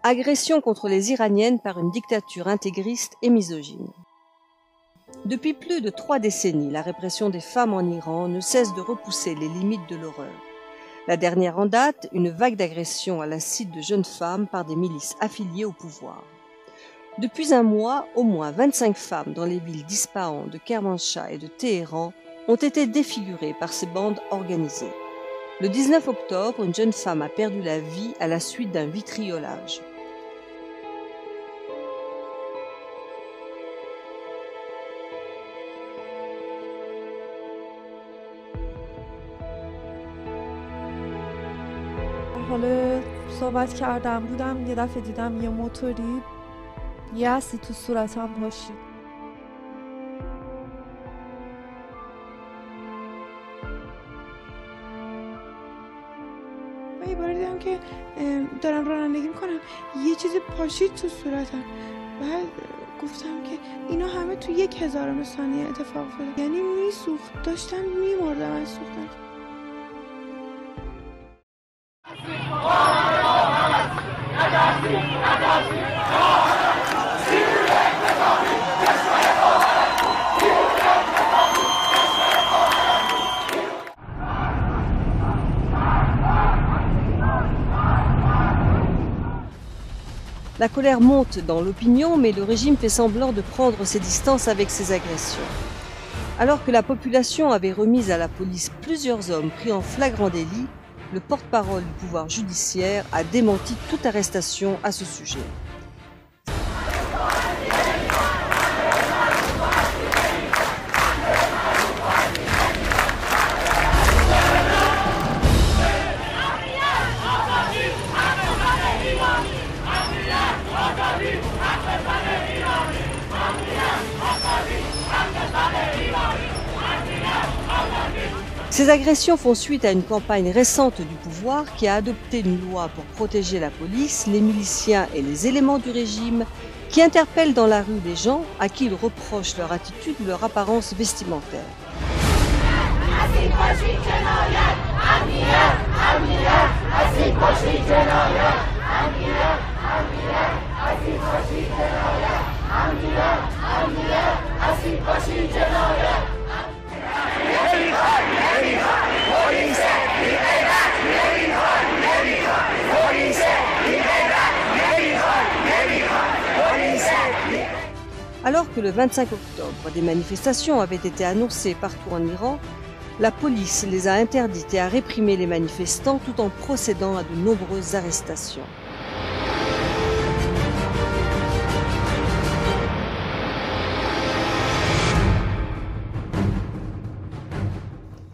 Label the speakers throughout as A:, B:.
A: Agression contre les Iraniennes par une dictature intégriste et misogyne. Depuis plus de 3 décennies, la répression des femmes en Iran ne cesse de repousser les limites de l'horreur. La dernière en date, une vague d'agressions à l'acide de jeunes femmes par des milices affiliées au pouvoir. Depuis un mois, au moins 25 femmes dans les villes d'Ispahan, de Kermanshah et de Téhéran ont été défigurées par ces bandes organisées. Le 19 octobre, une jeune femme a perdu la vie à la suite d'un vitriolage.
B: حالا صحبت کردم بودم یه دفعه دیدم یه موتوری یه اسید تو صورتم پاشید.
C: و یه بار دیدم که دارم رانندگی میکنم یه چیزی پاشید تو صورتم. بعد گفتم که اینا همه تو 1000 ثانیه اتفاق افتاده. یعنی میسوخت، داشتم میمردم از سوختن.
A: La colère monte dans l'opinion, mais le régime fait semblant de prendre ses distances avec ces agressions. Alors que la population avait remis à la police plusieurs hommes pris en flagrant délit, le porte-parole du pouvoir judiciaire a démenti toute arrestation à ce sujet. Ces agressions font suite à une campagne récente du pouvoir qui a adopté une loi pour protéger la police, les miliciens et les éléments du régime qui interpellent dans la rue des gens à qui ils reprochent leur attitude ou leur apparence vestimentaire. Alors que le 25 octobre, des manifestations avaient été annoncées partout en Iran, la police les a interdites et a réprimé les manifestants tout en procédant à de nombreuses arrestations.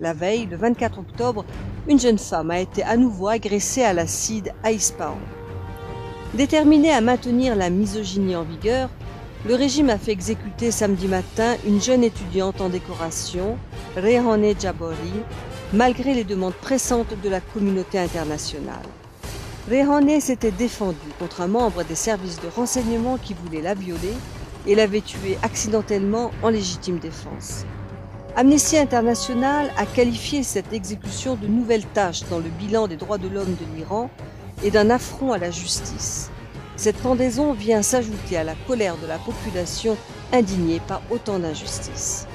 A: La veille, le 24 octobre, une jeune femme a été à nouveau agressée à l'acide à Ispahan. Déterminé à maintenir la misogynie en vigueur, le régime a fait exécuter samedi matin une jeune étudiante en décoration, Rehaneh Jabori, malgré les demandes pressantes de la communauté internationale. Rehaneh s'était défendue contre un membre des services de renseignement qui voulait la violer et l'avait tuée accidentellement en légitime défense. Amnesty International a qualifié cette exécution de nouvelle tâche dans le bilan des droits de l'homme de l'Iran et d'un affront à la justice. Cette pendaison vient s'ajouter à la colère de la population indignée par autant d'injustices.